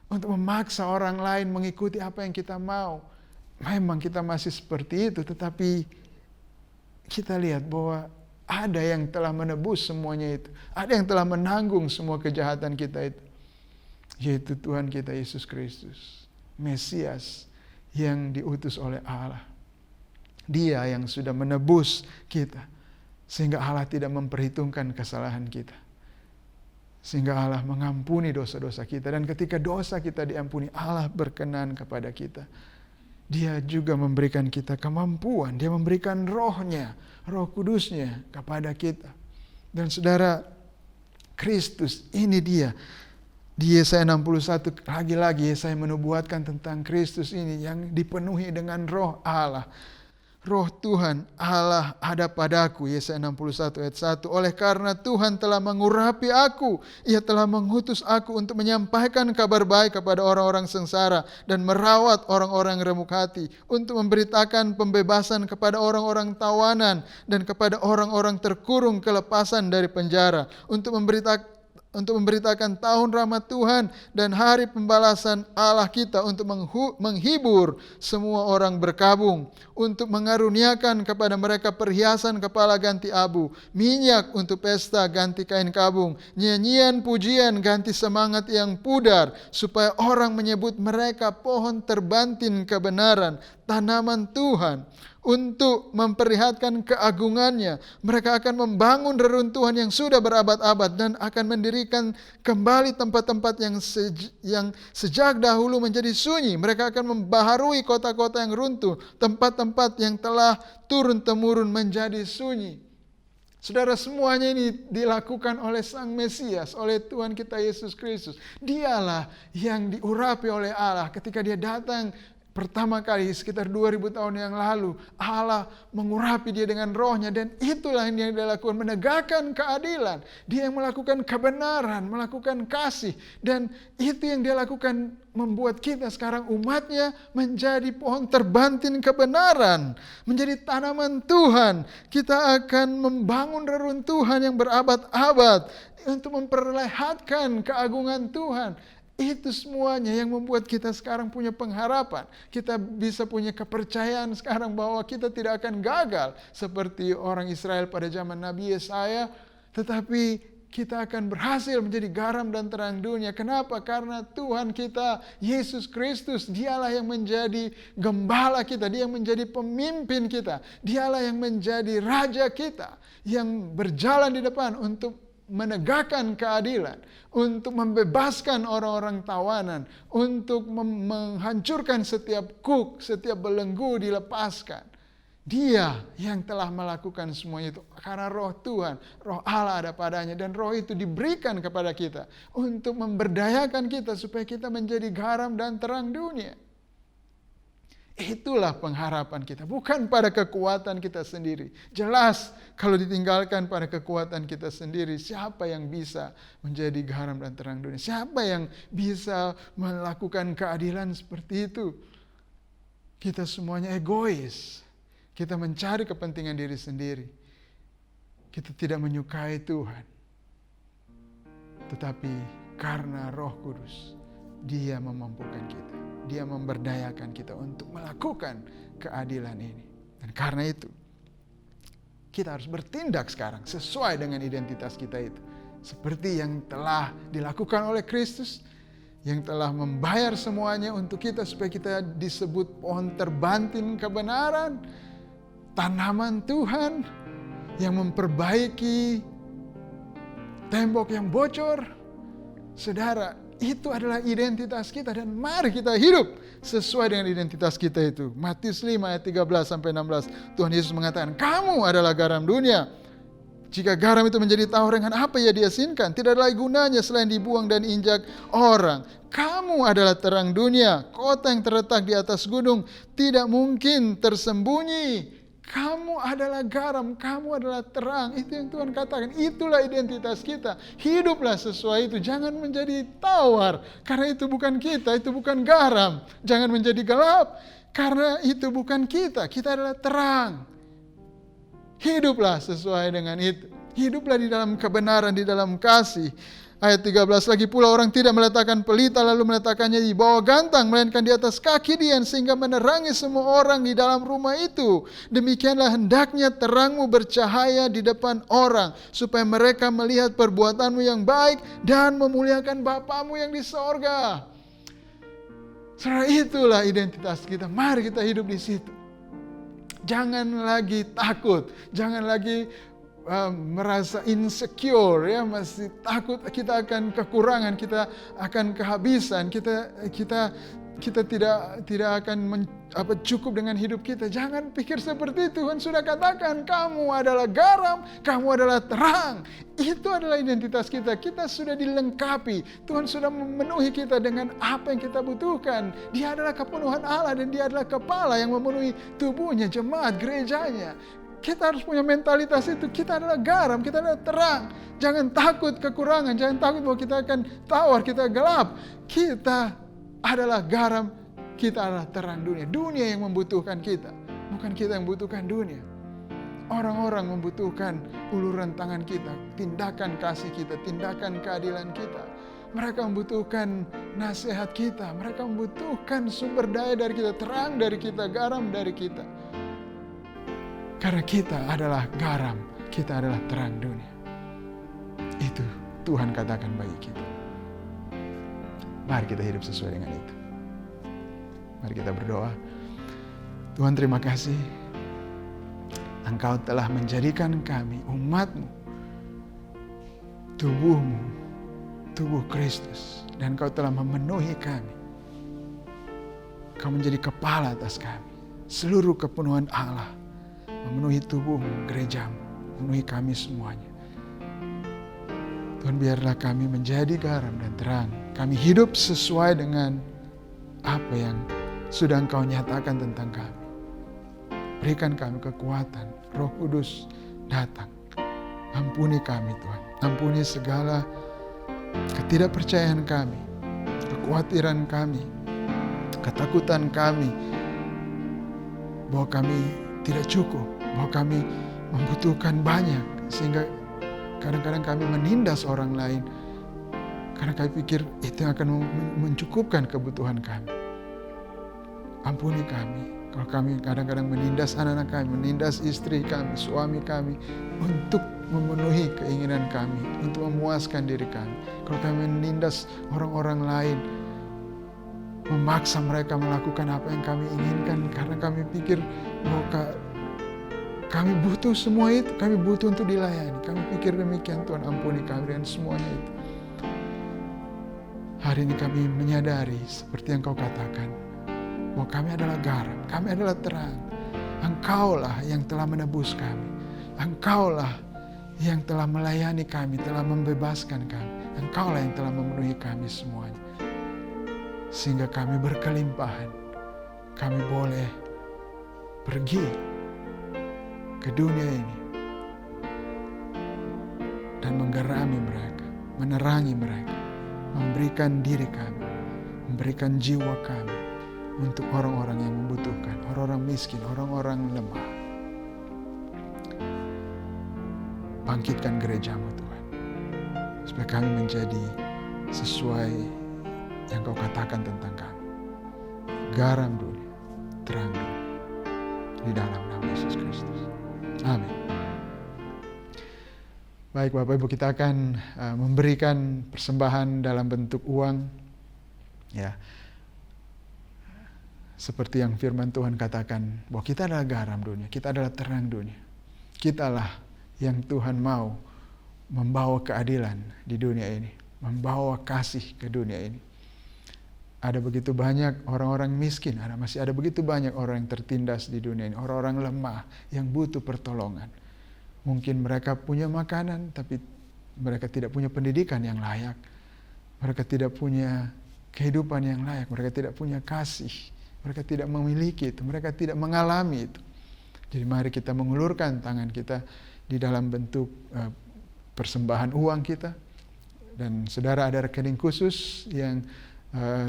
untuk memaksa orang lain mengikuti apa yang kita mau. Memang kita masih seperti itu, tetapi kita lihat bahwa ada yang telah menebus semuanya itu. Ada yang telah menanggung semua kejahatan kita itu. Yaitu Tuhan kita Yesus Kristus, Mesias yang diutus oleh Allah. Dia yang sudah menebus kita, sehingga Allah tidak memperhitungkan kesalahan kita. Sehingga Allah mengampuni dosa-dosa kita. Dan ketika dosa kita diampuni, Allah berkenan kepada kita. Dia juga memberikan kita kemampuan. Dia memberikan rohnya, roh kudusnya kepada kita. Dan saudara, Kristus ini dia. Di Yesaya 61 lagi-lagi Yesaya menubuatkan tentang Kristus ini yang dipenuhi dengan roh Allah. Roh Tuhan Allah ada padaku, Yesaya 61 ayat 1. Oleh karena Tuhan telah mengurapi aku, Ia telah mengutus aku untuk menyampaikan kabar baik kepada orang-orang sengsara dan merawat orang-orang remuk hati, untuk memberitakan pembebasan kepada orang-orang tawanan dan kepada orang-orang terkurung kelepasan dari penjara, untuk memberitakan tahun rahmat Tuhan dan hari pembalasan Allah kita, untuk menghibur semua orang berkabung, untuk mengaruniakan kepada mereka perhiasan kepala ganti abu, minyak untuk pesta ganti kain kabung, nyanyian pujian ganti semangat yang pudar, supaya orang menyebut mereka pohon terbantin kebenaran, tanaman Tuhan, untuk memperlihatkan keagungannya. Mereka akan membangun reruntuhan yang sudah berabad-abad dan akan mendirikan kembali tempat-tempat yang sejak dahulu menjadi sunyi. Mereka akan membaharui kota-kota yang runtuh, tempat-tempat yang telah turun-temurun menjadi sunyi. Saudara, semuanya ini dilakukan oleh Sang Mesias, oleh Tuhan kita Yesus Kristus. Dialah yang diurapi oleh Allah ketika dia datang pertama kali sekitar 2000 tahun yang lalu. Allah mengurapi dia dengan rohnya, dan itulah yang dia lakukan, menegakkan keadilan. Dia yang melakukan kebenaran, melakukan kasih, dan itu yang dia lakukan membuat kita sekarang umatnya menjadi pohon terbantin kebenaran, menjadi tanaman Tuhan. Kita akan membangun reruntuhan yang berabad-abad untuk memperlihatkan keagungan Tuhan. Itu semuanya yang membuat kita sekarang punya pengharapan. Kita bisa punya kepercayaan sekarang bahwa kita tidak akan gagal seperti orang Israel pada zaman Nabi Yesaya, tetapi kita akan berhasil menjadi garam dan terang dunia. Kenapa? Karena Tuhan kita Yesus Kristus, Dialah yang menjadi gembala kita, Dia yang menjadi pemimpin kita, Dialah yang menjadi raja kita, yang berjalan di depan untuk menegakkan keadilan, untuk membebaskan orang-orang tawanan, untuk menghancurkan setiap kuk, setiap belenggu dilepaskan. Dia yang telah melakukan semuanya itu karena roh Tuhan, roh Allah ada padanya, dan roh itu diberikan kepada kita untuk memberdayakan kita supaya kita menjadi garam dan terang dunia. Itulah pengharapan kita, bukan pada kekuatan kita sendiri. Jelas kalau ditinggalkan pada kekuatan kita sendiri, siapa yang bisa menjadi garam dan terang dunia? Siapa yang bisa melakukan keadilan seperti itu? Kita semuanya egois. Kita mencari kepentingan diri sendiri. Kita tidak menyukai Tuhan. Tetapi karena Roh Kudus, Dia memampukan kita. Dia memberdayakan kita untuk melakukan keadilan ini. Dan karena itu, kita harus bertindak sekarang sesuai dengan identitas kita itu. Seperti yang telah dilakukan oleh Kristus, yang telah membayar semuanya untuk kita supaya kita disebut pohon terbantin kebenaran, tanaman Tuhan yang memperbaiki tembok yang bocor. Saudara, itu adalah identitas kita, dan mari kita hidup sesuai dengan identitas kita itu. Matius 5 ayat 13-16, Tuhan Yesus mengatakan, kamu adalah garam dunia. Jika garam itu menjadi tawar, dengan apa ia diasinkan? Tidak ada lagi gunanya selain dibuang dan injak orang. Kamu adalah terang dunia. Kota yang terletak di atas gunung tidak mungkin tersembunyi. Kamu adalah garam, kamu adalah terang. Itu yang Tuhan katakan. Itulah identitas kita. Hiduplah sesuai itu. Jangan menjadi tawar, karena itu bukan kita, itu bukan garam. Jangan menjadi gelap, karena itu bukan kita. Kita adalah terang. Hiduplah sesuai dengan itu. Hiduplah di dalam kebenaran, di dalam kasih. Ayat 13, lagi pula orang tidak meletakkan pelita lalu meletakkannya di bawah gantang, melainkan di atas kaki dian, sehingga menerangi semua orang di dalam rumah itu. Demikianlah hendaknya terangmu bercahaya di depan orang, supaya mereka melihat perbuatanmu yang baik dan memuliakan Bapamu yang di sorga. Saudara, itulah identitas kita. Mari kita hidup di situ. Jangan lagi takut, jangan lagi merasa insecure, ya, masih takut kita akan kekurangan, kita akan kehabisan, kita tidak akan cukup dengan hidup kita. Jangan pikir seperti itu. Tuhan sudah katakan kamu adalah garam, kamu adalah terang. Itu adalah identitas kita. Kita sudah dilengkapi. Tuhan sudah memenuhi kita dengan apa yang kita butuhkan. Dia adalah kepenuhan Allah dan dia adalah kepala yang memenuhi tubuhnya, jemaat, gerejanya. Kita harus punya mentalitas itu. Kita adalah garam, kita adalah terang. Jangan takut kekurangan, jangan takut bahwa kita akan tawar, kita gelap. Kita adalah garam, kita adalah terang dunia. Dunia yang membutuhkan kita, bukan kita yang membutuhkan dunia. Orang-orang membutuhkan uluran tangan kita, tindakan kasih kita, tindakan keadilan kita. Mereka membutuhkan nasihat kita, mereka membutuhkan sumber daya dari kita, terang dari kita, garam dari kita. Karena kita adalah garam, kita adalah terang dunia. Itu Tuhan katakan bagi kita. Mari kita hidup sesuai dengan itu. Mari kita berdoa. Tuhan, terima kasih. Engkau telah menjadikan kami, umat-Mu, tubuh-Mu, tubuh Kristus. Dan Engkau telah memenuhi kami. Engkau menjadi kepala atas kami. Seluruh kepenuhan Allah memenuhi tubuh-Mu, gereja-Mu, memenuhi kami semuanya. Tuhan, biarlah kami menjadi garam dan terang. Kami hidup sesuai dengan apa yang sudah Engkau nyatakan tentang kami. Berikan kami kekuatan, Roh Kudus datang. Ampuni kami Tuhan, ampuni segala ketidakpercayaan kami, kekhawatiran kami, ketakutan kami, bahwa kami tidak cukup, bahwa kami membutuhkan banyak, sehingga kadang-kadang kami menindas orang lain karena kami pikir itu yang akan mencukupkan kebutuhan kami. Ampuni kami kalau kami kadang-kadang menindas anak-anak kami, menindas istri kami, suami kami, untuk memenuhi keinginan kami, untuk memuaskan diri kami. Kalau kami menindas orang-orang lain, memaksa mereka melakukan apa yang kami inginkan karena kami pikir bahwa kami butuh semua itu, kami butuh untuk dilayani. Kami pikir demikian. Tuhan, ampuni kami dengan semuanya itu. Hari ini kami menyadari seperti yang Kau katakan, bahwa kami adalah garam, kami adalah terang. Engkaulah yang telah menebus kami. Engkaulah yang telah melayani kami, telah membebaskan kami. Engkaulah yang telah memenuhi kami semuanya. Sehingga kami berkelimpahan. Kami boleh pergi ke dunia ini dan menggerami mereka, menerangi mereka, memberikan diri kami, memberikan jiwa kami untuk orang-orang yang membutuhkan, orang-orang miskin, orang-orang lemah. Bangkitkan gereja-Mu Tuhan, supaya kami menjadi sesuai yang Kau katakan tentang kami. Garam dunia, terang dunia, di dalam nama Yesus Kristus. Amin. Baik Bapak Ibu, kita akan memberikan persembahan dalam bentuk uang. Ya, seperti yang firman Tuhan katakan, bahwa kita adalah garam dunia, kita adalah terang dunia. Kitalah yang Tuhan mau membawa keadilan di dunia ini, membawa kasih ke dunia ini. Ada begitu banyak orang-orang miskin, masih ada begitu banyak orang yang tertindas di dunia ini, orang-orang lemah yang butuh pertolongan. Mungkin mereka punya makanan, tapi mereka tidak punya pendidikan yang layak. Mereka tidak punya kehidupan yang layak. Mereka tidak punya kasih. Mereka tidak memiliki itu. Mereka tidak mengalami itu. Jadi mari kita mengulurkan tangan kita di dalam bentuk persembahan uang kita. Dan saudara ada rekening khusus yang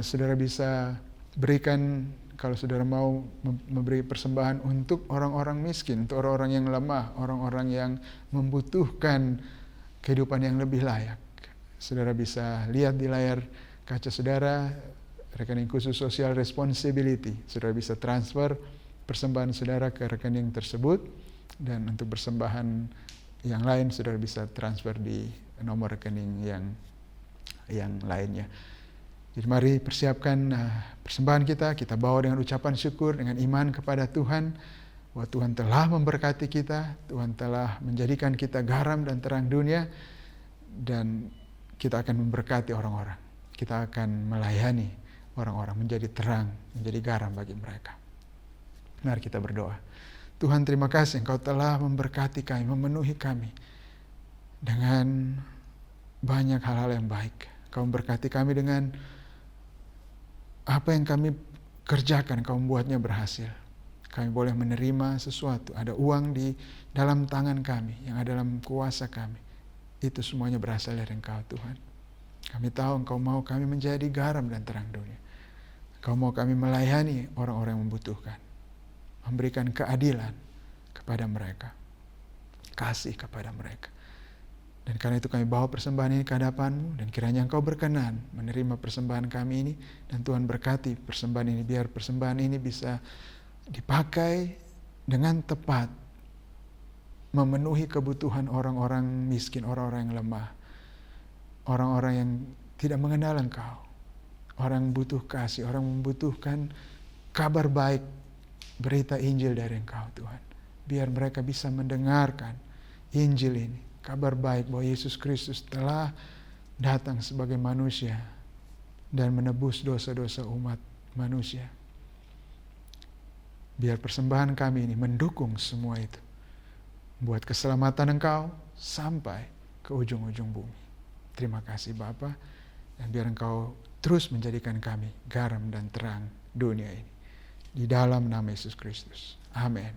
saudara bisa berikan kalau saudara mau memberi persembahan untuk orang-orang miskin, untuk orang-orang yang lemah, orang-orang yang membutuhkan kehidupan yang lebih layak. Saudara bisa lihat di layar kaca saudara rekening khusus social responsibility. Saudara bisa transfer persembahan saudara ke rekening tersebut, dan untuk persembahan yang lain saudara bisa transfer di nomor rekening yang lainnya. Jadi mari persiapkan persembahan kita bawa dengan ucapan syukur, dengan iman kepada Tuhan, bahwa Tuhan telah memberkati kita, Tuhan telah menjadikan kita garam dan terang dunia, dan kita akan memberkati orang-orang. Kita akan melayani orang-orang, menjadi terang, menjadi garam bagi mereka. Mari kita berdoa. Tuhan, terima kasih Engkau telah memberkati kami, memenuhi kami dengan banyak hal-hal yang baik. Engkau memberkati kami dengan apa yang kami kerjakan, Engkau membuatnya berhasil. Kami boleh menerima sesuatu, ada uang di dalam tangan kami, yang ada dalam kuasa kami. Itu semuanya berasal dari Engkau, Tuhan. Kami tahu Engkau mau kami menjadi garam dan terang dunia. Engkau mau kami melayani orang-orang yang membutuhkan, memberikan keadilan kepada mereka, kasih kepada mereka. Dan karena itu kami bawa persembahan ini ke hadapan-Mu, dan kiranya Engkau berkenan menerima persembahan kami ini, dan Tuhan berkati persembahan ini, biar persembahan ini bisa dipakai dengan tepat, memenuhi kebutuhan orang-orang miskin, orang-orang yang lemah, orang-orang yang tidak mengenal Engkau, orang yang butuh kasih, orang membutuhkan kabar baik, berita Injil dari Engkau, Tuhan. Biar mereka bisa mendengarkan Injil ini, kabar baik bahwa Yesus Kristus telah datang sebagai manusia dan menebus dosa-dosa umat manusia. Biar persembahan kami ini mendukung semua itu, buat keselamatan Engkau sampai ke ujung-ujung bumi. Terima kasih Bapa, dan biar Engkau terus menjadikan kami garam dan terang dunia ini. Di dalam nama Yesus Kristus. Amin.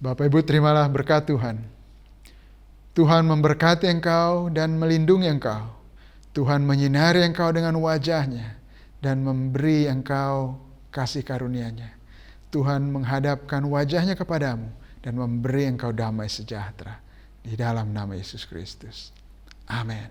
Bapak Ibu, terimalah berkat Tuhan. Tuhan memberkati engkau dan melindungi engkau. Tuhan menyinari engkau dengan wajah-Nya dan memberi engkau kasih karunia-Nya. Tuhan menghadapkan wajah-Nya kepadamu dan memberi engkau damai sejahtera. Di dalam nama Yesus Kristus. Amin.